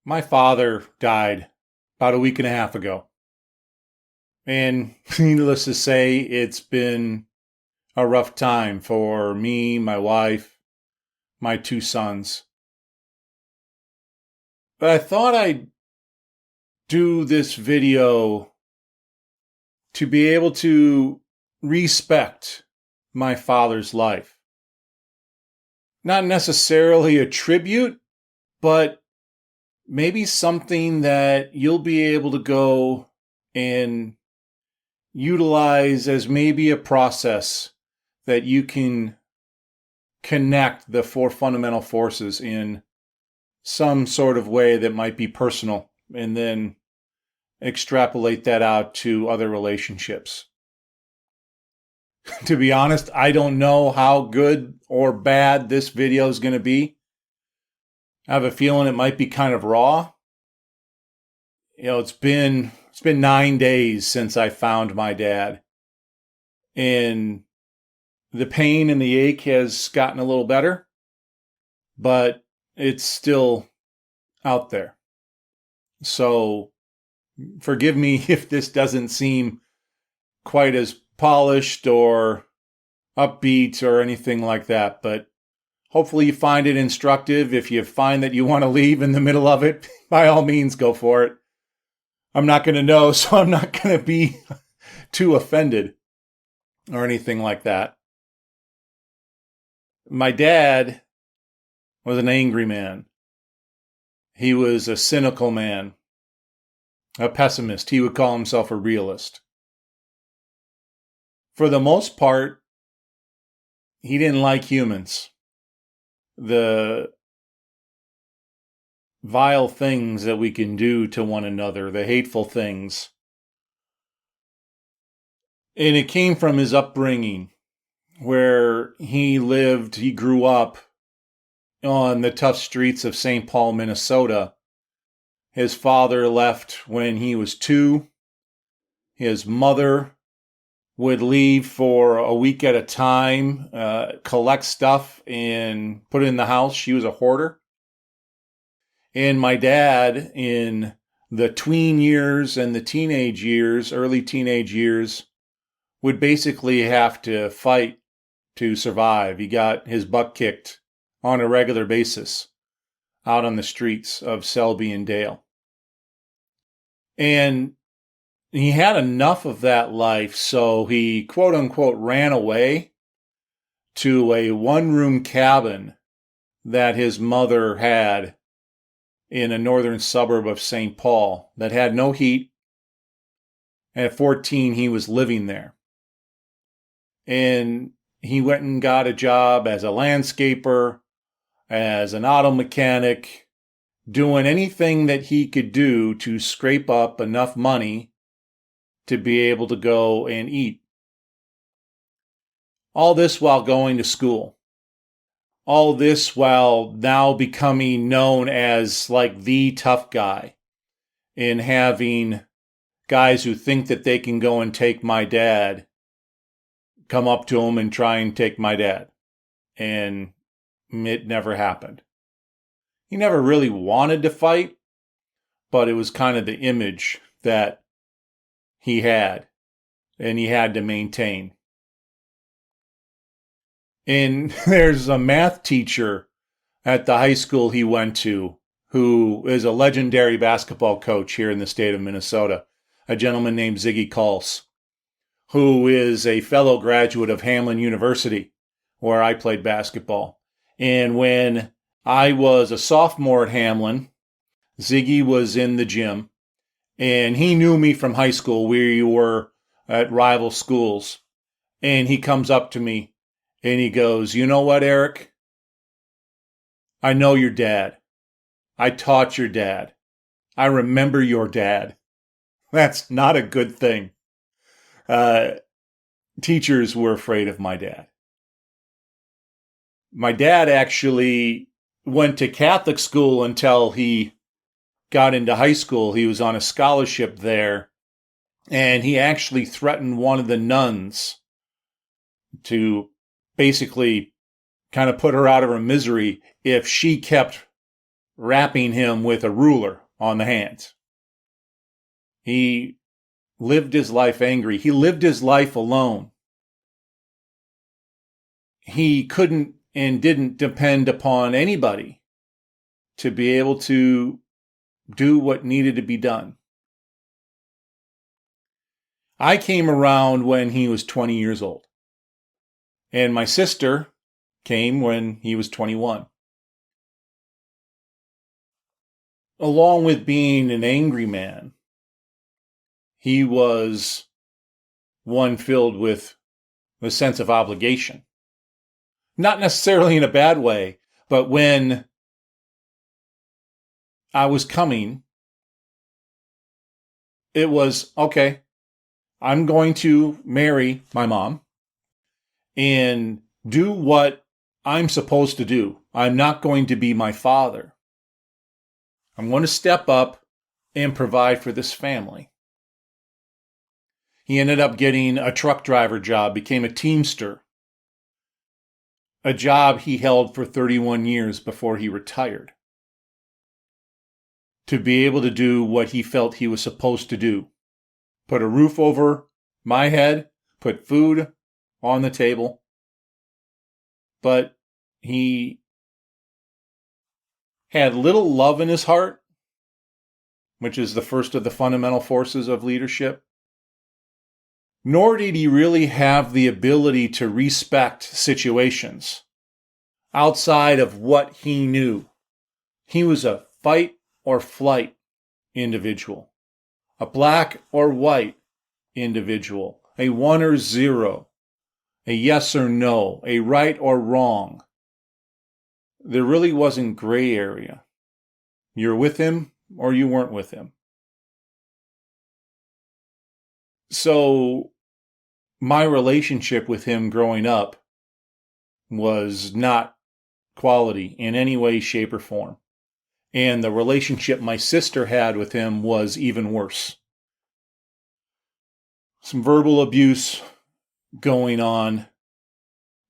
My father died about a week and a half ago. And needless to say, it's been a rough time for me, my wife, my two sons. But I thought I'd do this video to be able to respect my father's life. Not necessarily a tribute, but maybe something that you'll be able to go and utilize as maybe a process that you can connect the four fundamental forces in some sort of way that might be personal, and then extrapolate that out to other relationships. To be honest, I don't know how good or bad this video is going to be. I have a feeling it might be kind of raw. It's been 9 days since I found my dad. And the pain and the ache has gotten a little better, but it's still out there. So forgive me if this doesn't seem quite as polished or upbeat or anything like that, but hopefully you find it instructive. If you find that you want to leave in the middle of it, by all means, go for it. I'm not going to know, so I'm not going to be too offended or anything like that. My dad was an angry man. He was a cynical man, a pessimist. He would call himself a realist. For the most part, he didn't like humans. The vile things that we can do to one another, the hateful things. And it came from his upbringing, where he grew up on the tough streets of St. Paul, Minnesota. His father left when he was 2. His mother would leave for a week at a time, collect stuff and put it in the house. She was a hoarder. And my dad, in the tween years and the teenage years, early teenage years, would basically have to fight to survive. He got his butt kicked on a regular basis out on the streets of Selby and Dale. And he had enough of that life, so he, quote unquote, ran away to a one-room cabin that his mother had in a northern suburb of St. Paul that had no heat. And at 14, he was living there. And he went and got a job as a landscaper, as an auto mechanic, doing anything that he could do to scrape up enough money to be able to go and eat. All this while going to school. All this while now becoming known as like the tough guy, and having guys who think that they can go and take my dad come up to him and try and take my dad. And it never happened. He never really wanted to fight, but it was kind of the image that he had, and he had to maintain. And there's a math teacher at the high school he went to who is a legendary basketball coach here in the state of Minnesota, a gentleman named Ziggy Kals, who is a fellow graduate of Hamline University, where I played basketball. And when I was a sophomore at Hamline, Ziggy was in the gym, and he knew me from high school. We were at rival schools. And he comes up to me and he goes, "You know what, Eric? I know your dad. I taught your dad. I remember your dad." That's not a good thing. Teachers were afraid of my dad. My dad actually went to Catholic school until he got into high school. He was on a scholarship there, and he actually threatened one of the nuns to basically kind of put her out of her misery if she kept rapping him with a ruler on the hands. He lived his life angry. He lived his life alone. He couldn't and didn't depend upon anybody to be able to do what needed to be done. I came around when he was 20 years old, and my sister came when he was 21. Along with being an angry man, he was one filled with a sense of obligation. Not necessarily in a bad way, but when I was coming, it was, okay, I'm going to marry my mom and do what I'm supposed to do. I'm not going to be my father. I'm going to step up and provide for this family. He ended up getting a truck driver job, became a teamster, a job he held for 31 years before he retired, to be able to do what he felt he was supposed to do. Put a roof over my head, put food on the table. But he had little love in his heart, which is the first of the fundamental forces of leadership. Nor did he really have the ability to respect situations outside of what he knew. He was a fight or flight individual, a black or white individual, a 1 or 0, a yes or no, a right or wrong. There really wasn't gray area. You're with him or you weren't with him. So my relationship with him growing up was not quality in any way, shape, or form. And the relationship my sister had with him was even worse. Some verbal abuse going on,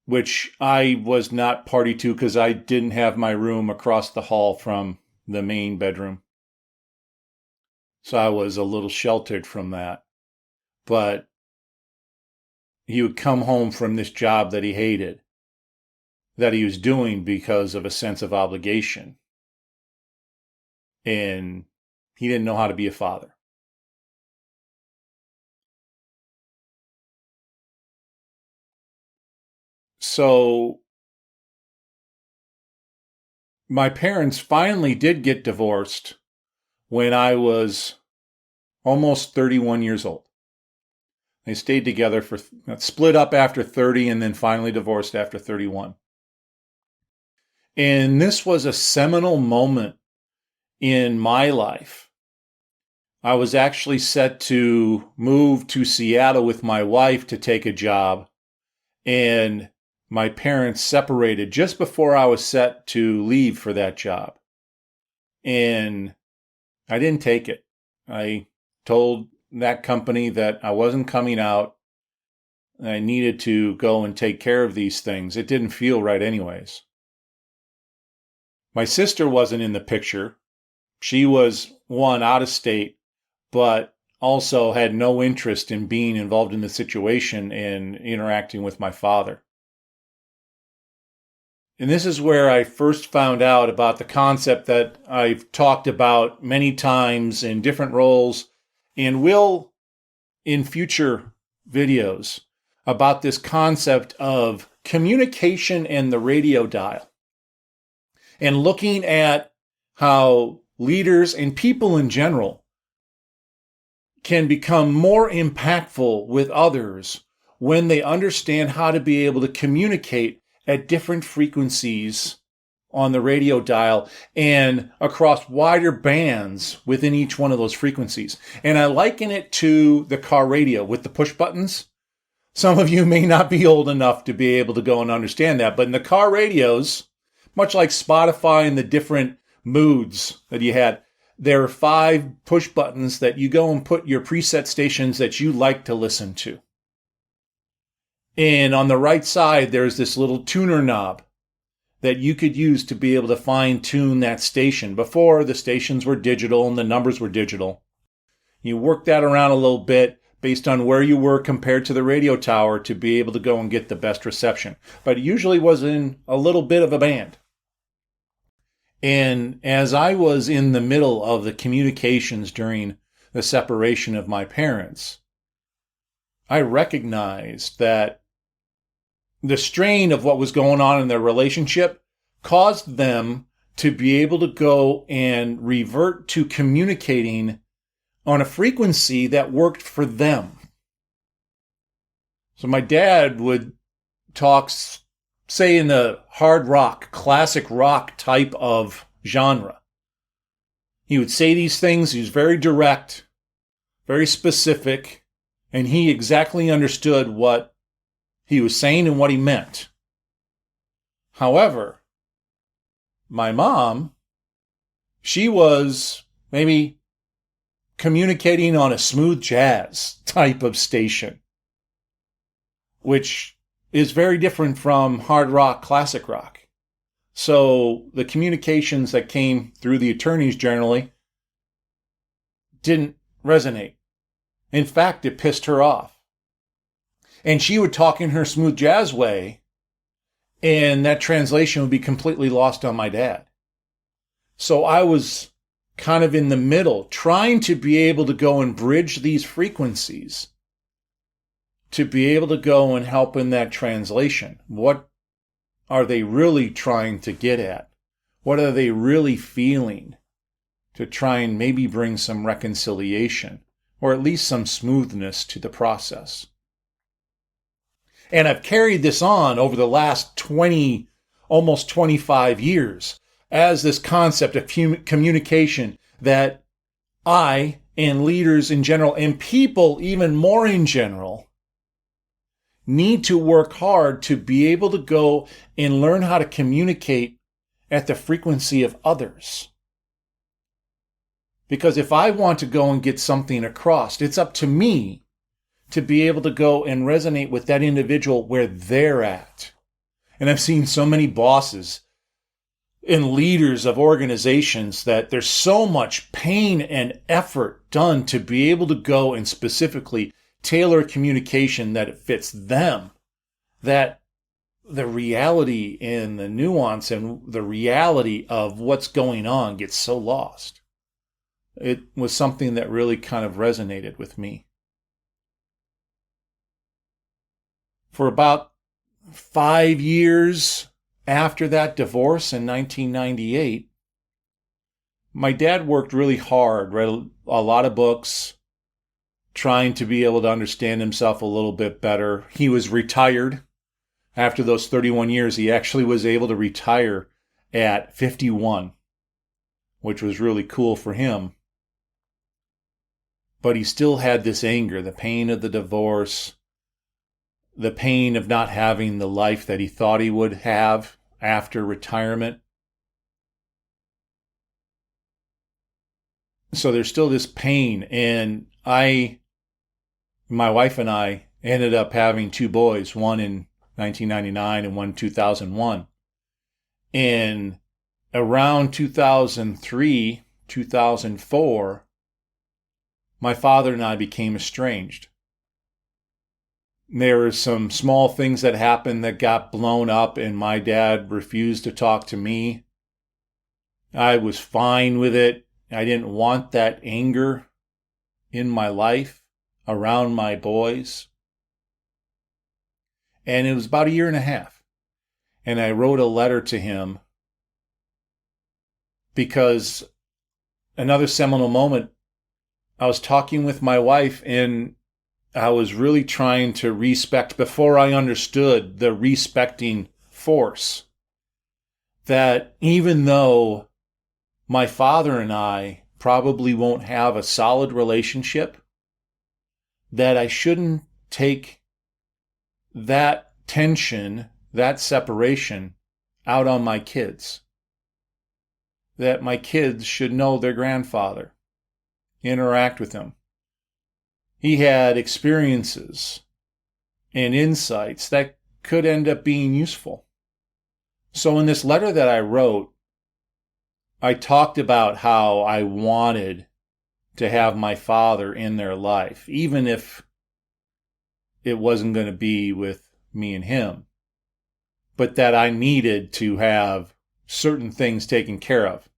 which I was not party to because I didn't have my room across the hall from the main bedroom. So I was a little sheltered from that. But he would come home from this job that he hated, that he was doing because of a sense of obligation. And he didn't know how to be a father. So my parents finally did get divorced when I was almost 31 years old. They stayed together split up after 30 and then finally divorced after 31. And this was a seminal moment in my life. I was actually set to move to Seattle with my wife to take a job, and my parents separated just before I was set to leave for that job. And I didn't take it. I told that company that I wasn't coming out. I needed to go and take care of these things. It didn't feel right anyways. My sister wasn't in the picture. She was, one, out of state, but also had no interest in being involved in the situation and interacting with my father. And this is where I first found out about the concept that I've talked about many times in different roles and will in future videos about this concept of communication and the radio dial, and looking at how leaders and people in general can become more impactful with others when they understand how to be able to communicate at different frequencies on the radio dial and across wider bands within each one of those frequencies. And I liken it to the car radio with the push buttons. Some of you may not be old enough to be able to go and understand that, but in the car radios, much like Spotify and the different moods that you had, there are 5 push buttons that you go and put your preset stations that you like to listen to. And on the right side, there's this little tuner knob that you could use to be able to fine tune that station. Before, the stations were digital and the numbers were digital. You work that around a little bit based on where you were compared to the radio tower to be able to go and get the best reception. But it usually was in a little bit of a band. And as I was in the middle of the communications during the separation of my parents, I recognized that the strain of what was going on in their relationship caused them to be able to go and revert to communicating on a frequency that worked for them. So my dad would talk, say, in the hard rock, classic rock type of genre. He would say these things. He was very direct, very specific, and he exactly understood what he was saying and what he meant. However, my mom, she was maybe communicating on a smooth jazz type of station, which is very different from hard rock, classic rock. So the communications that came through the attorneys generally didn't resonate. In fact, it pissed her off. And she would talk in her smooth jazz way, and that translation would be completely lost on my dad. So I was kind of in the middle, trying to be able to go and bridge these frequencies to be able to go and help in that translation. What are they really trying to get at? What are they really feeling? To try and maybe bring some reconciliation, or at least some smoothness to the process. And I've carried this on over the last 20, almost 25 years as this concept of communication that I and leaders in general and people even more in general need to work hard to be able to go and learn how to communicate at the frequency of others. Because if I want to go and get something across, it's up to me to be able to go and resonate with that individual where they're at. And I've seen so many bosses and leaders of organizations that there's so much pain and effort done to be able to go and specifically tailor communication that it fits them, that the reality and the nuance and the reality of what's going on gets so lost. It was something that really kind of resonated with me. For about 5 years after that divorce in 1998, my dad worked really hard, read a lot of books, trying to be able to understand himself a little bit better. He was retired. After those 31 years, he actually was able to retire at 51, which was really cool for him. But he still had this anger, the pain of the divorce, the pain of not having the life that he thought he would have after retirement. So there's still this pain, and my wife and I ended up having 2 boys, one in 1999 and one in 2001. And around 2003, 2004, my father and I became estranged. There were some small things that happened that got blown up, and my dad refused to talk to me. I was fine with it. I didn't want that anger in my life around my boys. And it was about 1.5 years. And I wrote a letter to him because another seminal moment, I was talking with my wife, and I was really trying to respect, before I understood the respecting force, that even though my father and I probably won't have a solid relationship, that I shouldn't take that tension, that separation, out on my kids. That my kids should know their grandfather, interact with him. He had experiences and insights that could end up being useful. So in this letter that I wrote, I talked about how I wanted to have my father in their life, even if it wasn't going to be with me and him, but that I needed to have certain things taken care of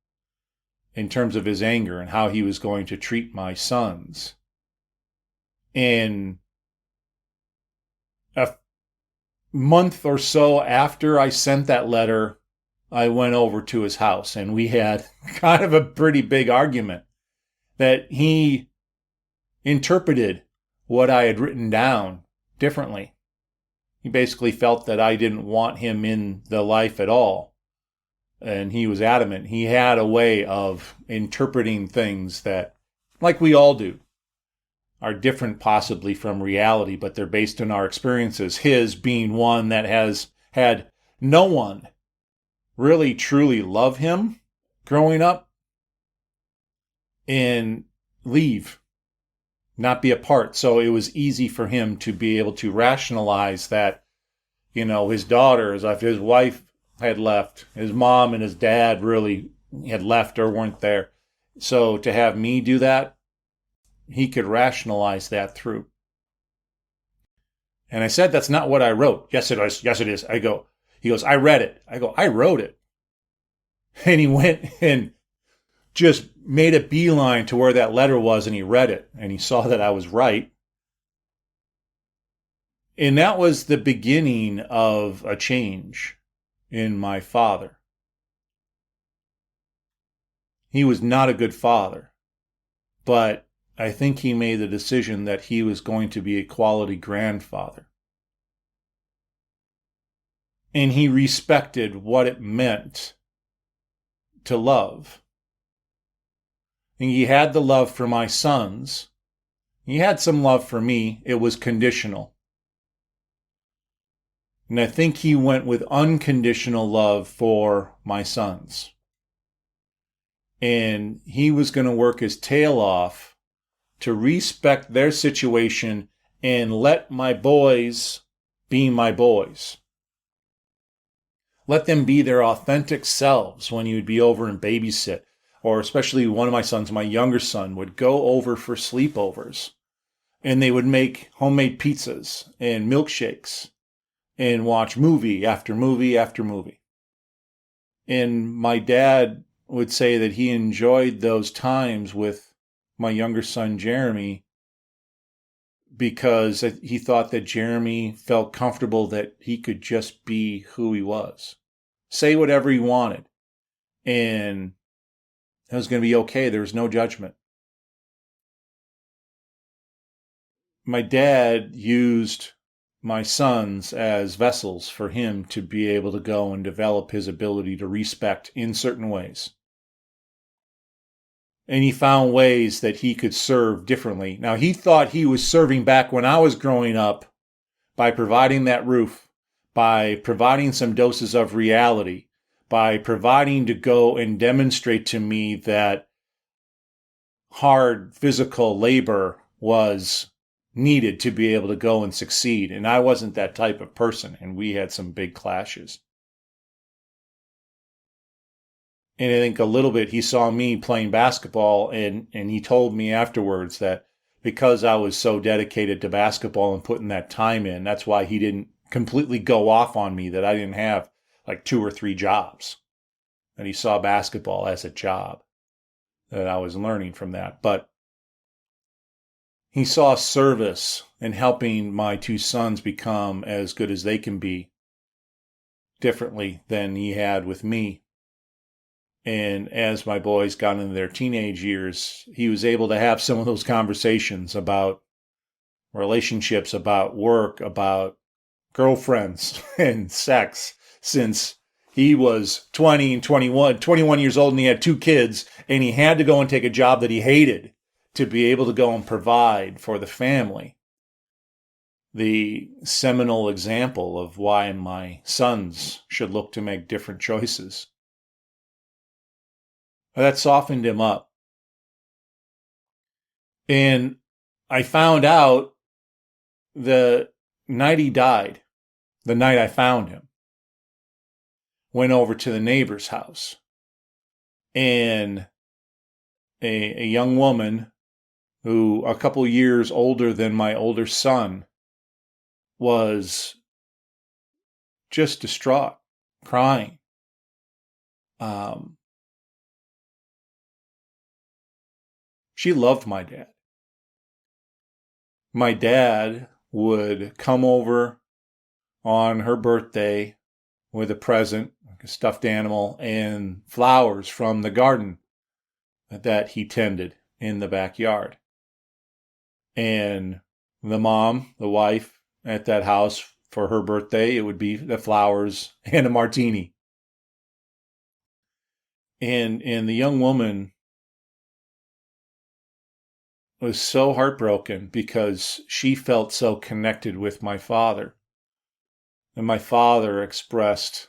in terms of his anger and how he was going to treat my sons. And a month or so after I sent that letter, I went over to his house and we had kind of a pretty big argument that he interpreted what I had written down differently. He basically felt that I didn't want him in the life at all. And he was adamant. He had a way of interpreting things that, like we all do, are different possibly from reality, but they're based on our experiences. His being one that has had no one really truly love him growing up and leave, not be a part. So it was easy for him to be able to rationalize that, his daughters, if his wife had left, his mom and his dad really had left or weren't there. So to have me do that, he could rationalize that through. And I said, that's not what I wrote. Yes, it is. Yes, it is. He goes, I read it. I go, I wrote it. And he went and just made a beeline to where that letter was, and he read it, and he saw that I was right. And that was the beginning of a change in my father. He was not a good father, but I think he made the decision that he was going to be a quality grandfather. And he respected what it meant to love. And he had the love for my sons. He had some love for me. It was conditional. And I think he went with unconditional love for my sons. And he was going to work his tail off to respect their situation and let my boys be my boys. Let them be their authentic selves when you would be over and babysit. Or especially one of my sons, my younger son, would go over for sleepovers. And they would make homemade pizzas and milkshakes and watch movie after movie after movie. And my dad would say that he enjoyed those times with my younger son, Jeremy, because he thought that Jeremy felt comfortable that he could just be who he was. Say whatever he wanted. And it was going to be okay. There was no judgment. My dad used my sons as vessels for him to be able to go and develop his ability to respect in certain ways. And he found ways that he could serve differently. Now, he thought he was serving back when I was growing up by providing that roof, by providing some doses of reality, by providing to go and demonstrate to me that hard physical labor was needed to be able to go and succeed. And I wasn't that type of person, and we had some big clashes. And I think a little bit he saw me playing basketball, and he told me afterwards that because I was so dedicated to basketball and putting that time in, that's why he didn't completely go off on me, that I didn't have like 2 or 3 jobs. And he saw basketball as a job, that I was learning from that. But he saw service in helping my 2 sons become as good as they can be differently than he had with me. And as my boys got into their teenage years, he was able to have some of those conversations about relationships, about work, about girlfriends and sex, since he was 20 and 21 years old, and he had 2 kids, and he had to go and take a job that he hated to be able to go and provide for the family. The seminal example of why my sons should look to make different choices. That softened him up. And I found out the night he died, the night I found him, went over to the neighbor's house, and a young woman who a couple years older than my older son was just distraught, crying. She loved my dad. My dad would come over on her birthday with a present, like a stuffed animal, and flowers from the garden that he tended in the backyard. And the mom, the wife at that house for her birthday, it would be the flowers and a martini. And the young woman was so heartbroken because she felt so connected with my father. And my father expressed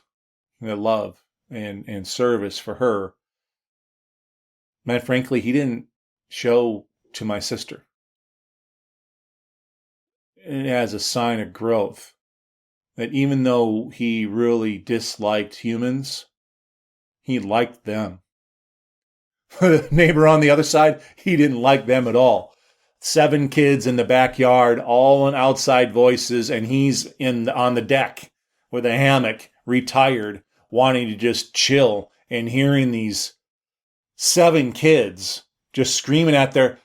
the love and service for her. And frankly, he didn't show to my sister. And as a sign of growth, that even though he really disliked humans, he liked them. The neighbor on the other side, he didn't like them at all. 7 kids in the backyard, all in outside voices, and he's on the deck with a hammock, retired, wanting to just chill, and hearing these 7 kids just screaming at their,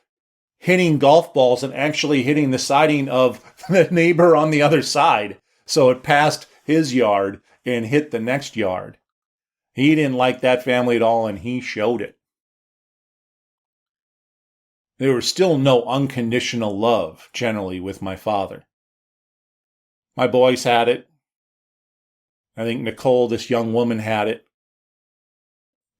hitting golf balls and actually hitting the siding of the neighbor on the other side. So it passed his yard and hit the next yard. He didn't like that family at all, and he showed it. There was still no unconditional love, generally, with my father. My boys had it. I think Nicole, this young woman, had it.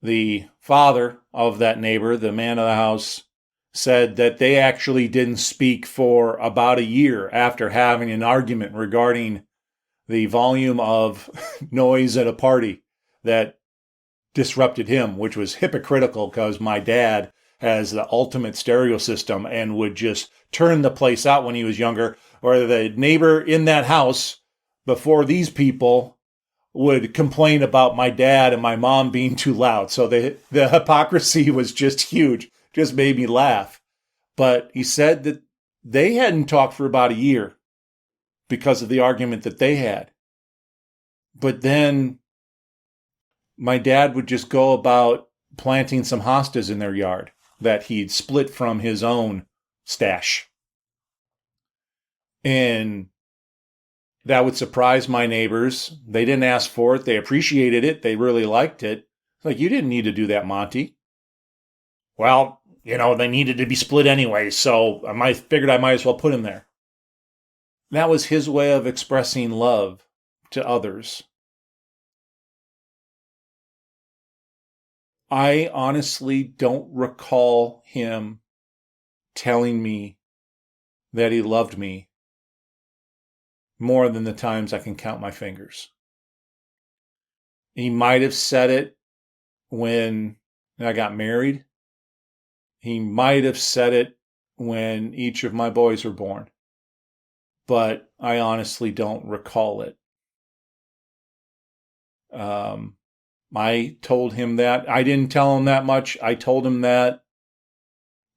The father of that neighbor, the man of the house, said that they actually didn't speak for about a year after having an argument regarding the volume of noise at a party that disrupted him, which was hypocritical because my dad has the ultimate stereo system and would just turn the place out when he was younger, or the neighbor in that house before these people would complain about my dad and my mom being too loud. So the hypocrisy was just huge, just made me laugh. But he said that they hadn't talked for about a year because of the argument that they had. But then my dad would just go about planting some hostas in their yard that he'd split from his own stash. And that would surprise my neighbors. They didn't ask for it. They appreciated it. They really liked it. Like, you didn't need to do that, Monty. Well, they needed to be split anyway, so I figured I might as well put him there. That was his way of expressing love to others. I honestly don't recall him telling me that he loved me more than the times I can count my fingers. He might have said it when I got married. He might have said it when each of my boys were born. But I honestly don't recall it. I told him that. I didn't tell him that much. I told him that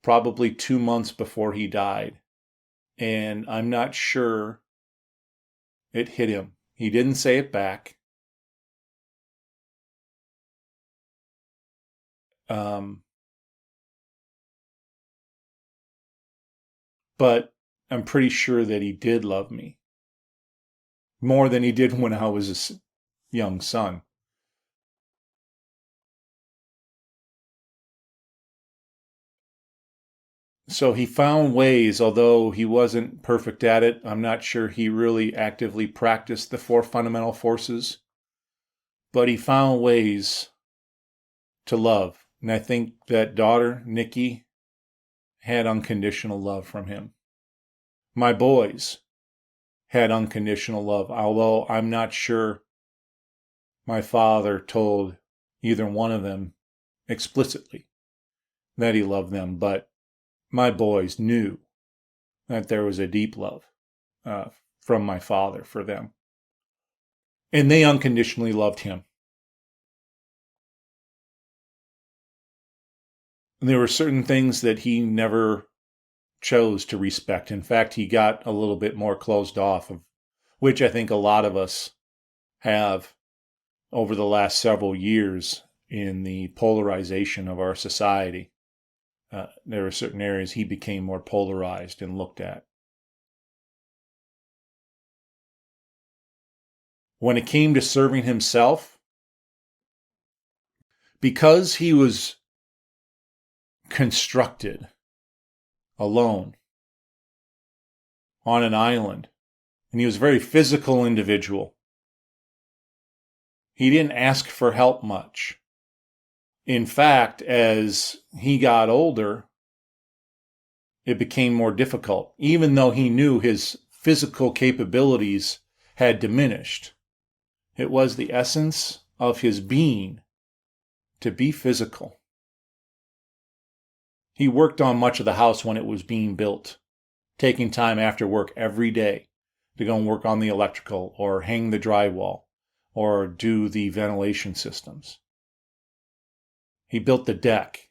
probably 2 months before he died. And I'm not sure it hit him. He didn't say it back. But I'm pretty sure that he did love me more than he did when I was a young son. So he found ways, although he wasn't perfect at it. I'm not sure he really actively practiced the 4 fundamental forces, but he found ways to love. And I think that daughter, Nikki, had unconditional love from him. My boys had unconditional love, although I'm not sure my father told either one of them explicitly that he loved them, but my boys knew that there was a deep love from my father for them. And they unconditionally loved him. there were certain things that he never chose to respect. In fact, he got a little bit more closed off, of which I think a lot of us have over the last several years in the polarization of our society. There were certain areas he became more polarized and looked at. When it came to serving himself, because he was constructed alone on an island, and he was a very physical individual, he didn't ask for help much. In fact, as he got older, it became more difficult, even though he knew his physical capabilities had diminished. It was the essence of his being to be physical. He worked on much of the house when it was being built, taking time after work every day to go and work on the electrical or hang the drywall or do the ventilation systems. He built the deck.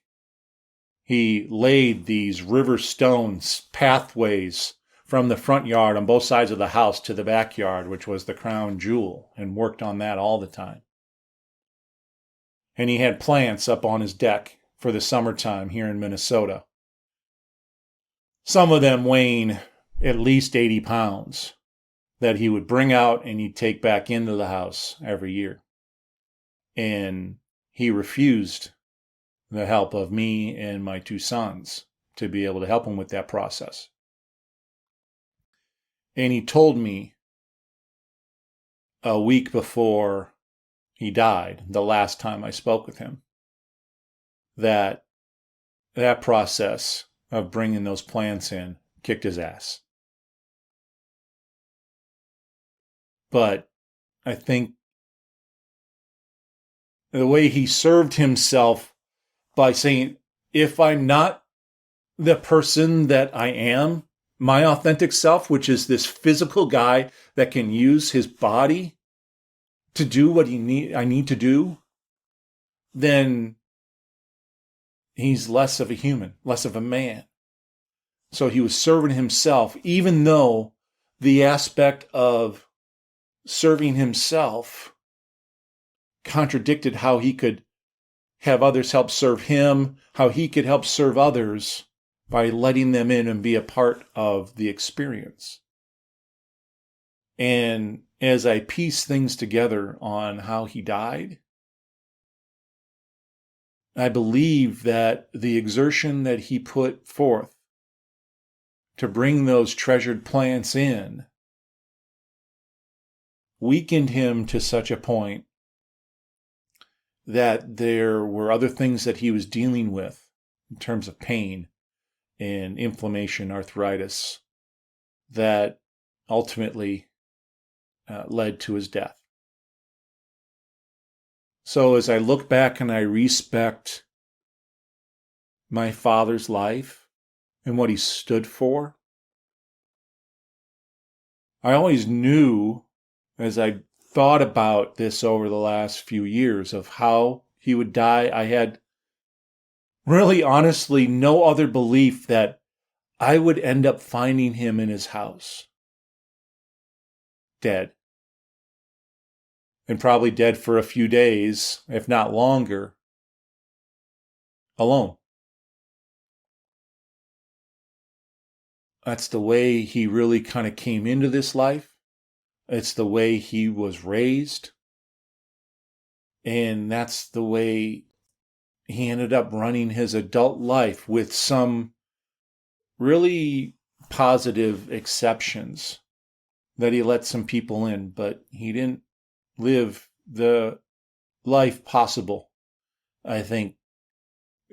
He laid these river stones pathways from the front yard on both sides of the house to the backyard, which was the crown jewel, and worked on that all the time. And he had plants up on his deck for the summertime here in Minnesota. Some of them weighing at least 80 pounds that he would bring out and he'd take back into the house every year. And he refused the help of me and my two sons to be able to help him with that process. And he told me a week before he died, the last time I spoke with him, that process of bringing those plants in kicked his ass. But I think the way he served himself by saying, if I'm not the person that I am, my authentic self, which is this physical guy that can use his body to do what I need to do, then he's less of a human, less of a man. So he was serving himself, even though the aspect of serving himself contradicted how he could have others help serve him, how he could help serve others by letting them in and be a part of the experience. And as I piece things together on how he died, I believe that the exertion that he put forth to bring those treasured plants in weakened him to such a point that there were other things that he was dealing with in terms of pain and inflammation, arthritis, that ultimately led to his death. So as I look back and I respect my father's life and what he stood for, I always knew, as I thought about this over the last few years of how he would die, I had really honestly no other belief that I would end up finding him in his house, dead. And probably dead for a few days, if not longer, alone. That's the way he really kind of came into this life. It's the way he was raised. And that's the way he ended up running his adult life, with some really positive exceptions that he let some people in, but he didn't live the life possible, I think,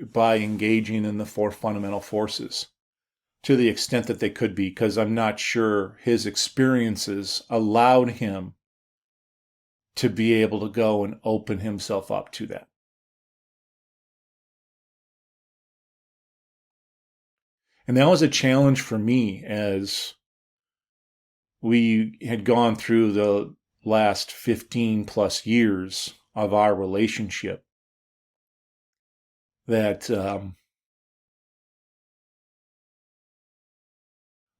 by engaging in the four fundamental forces to the extent that they could be, because I'm not sure his experiences allowed him to be able to go and open himself up to that. And that was a challenge for me as we had gone through the last 15 plus years of our relationship, that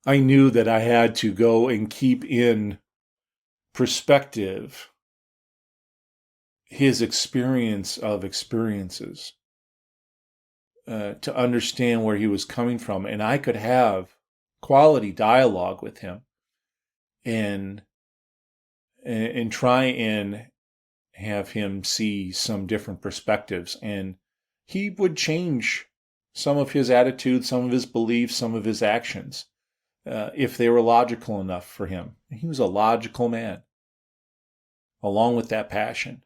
I knew that I had to go and keep in perspective his experience of experiences, to understand where he was coming from. And I could have quality dialogue with him and try and have him see some different perspectives. And he would change some of his attitudes, some of his beliefs, some of his actions, if they were logical enough for him. He was a logical man, along with that passion.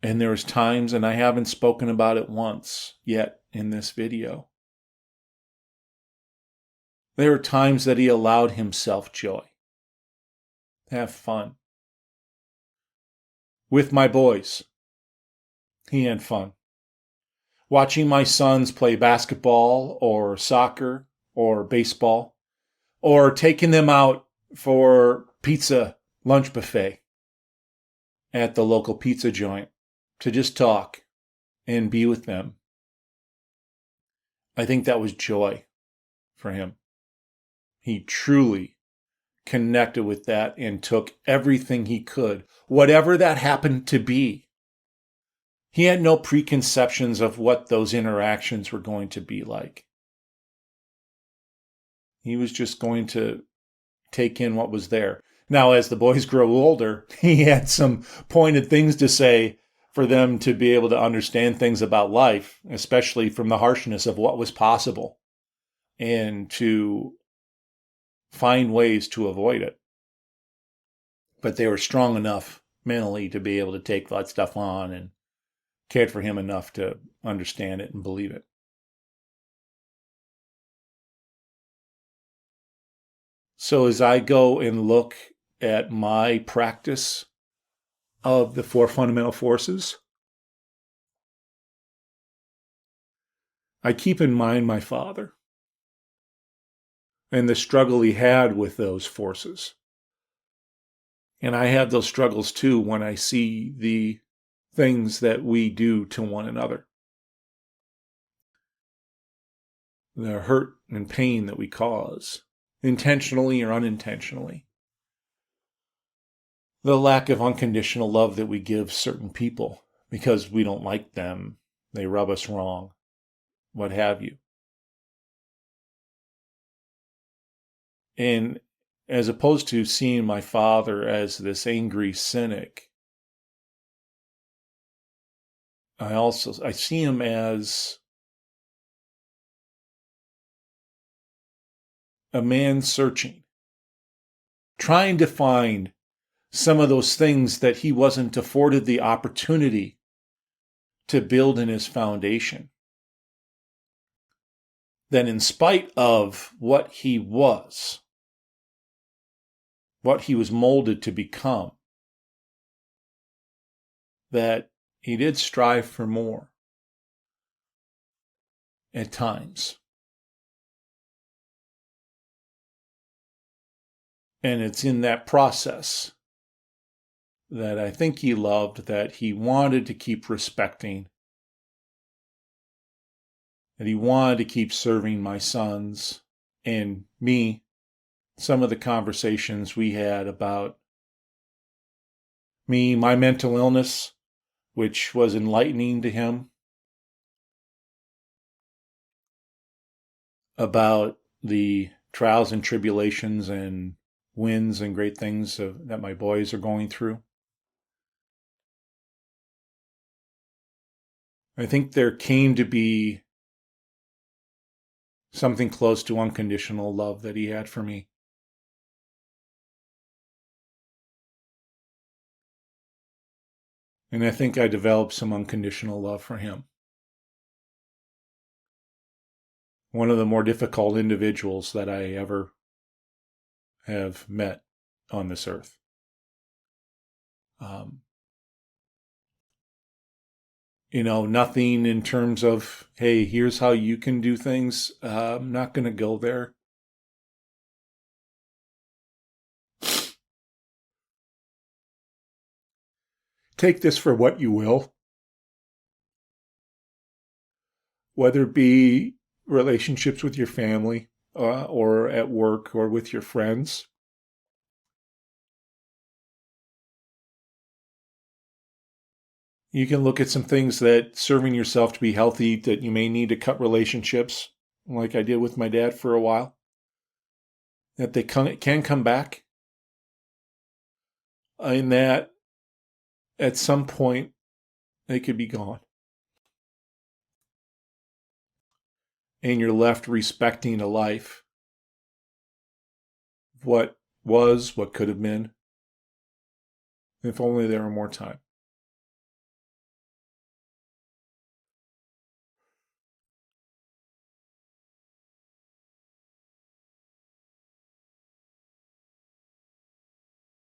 And there was times, and I haven't spoken about it once yet in this video, there were times that he allowed himself joy, have fun. With my boys, he had fun. Watching my sons play basketball or soccer or baseball, or taking them out for pizza lunch buffet at the local pizza joint to just talk and be with them. I think that was joy for him. He truly connected with that and took everything he could, whatever that happened to be. He had no preconceptions of what those interactions were going to be like. He was just going to take in what was there. Now, as the boys grow older, he had some pointed things to say for them to be able to understand things about life, especially from the harshness of what was possible, and to find ways to avoid it. But they were strong enough mentally to be able to take that stuff on, and cared for him enough to understand it and believe it. So as I go and look at my practice of the 4 fundamental forces, I keep in mind my father and the struggle he had with those forces. And I have those struggles too when I see the things that we do to one another, the hurt and pain that we cause, intentionally or unintentionally, the lack of unconditional love that we give certain people because we don't like them, they rub us wrong, what have you. And as opposed to seeing my father as this angry cynic, I see him as a man searching, trying to find some of those things that he wasn't afforded the opportunity to build in his foundation. That in spite of what he was molded to become, that he did strive for more at times. And it's in that process that I think he loved, that he wanted to keep respecting, that he wanted to keep serving my sons and me. Some of the conversations we had about me, my mental illness, which was enlightening to him, about the trials and tribulations and wins and great things that my boys are going through. I think there came to be something close to unconditional love that he had for me. And I think I developed some unconditional love for him. One of the more difficult individuals that I ever have met on this earth. Nothing in terms of, hey, here's how you can do things. I'm not going to go there. Take this for what you will. Whether it be relationships with your family or at work or with your friends. You can look at some things that serving yourself to be healthy that you may need to cut relationships, like I did with my dad for a while, that they can come back, and that at some point they could be gone. And you're left respecting a life, what was, what could have been, if only there were more time.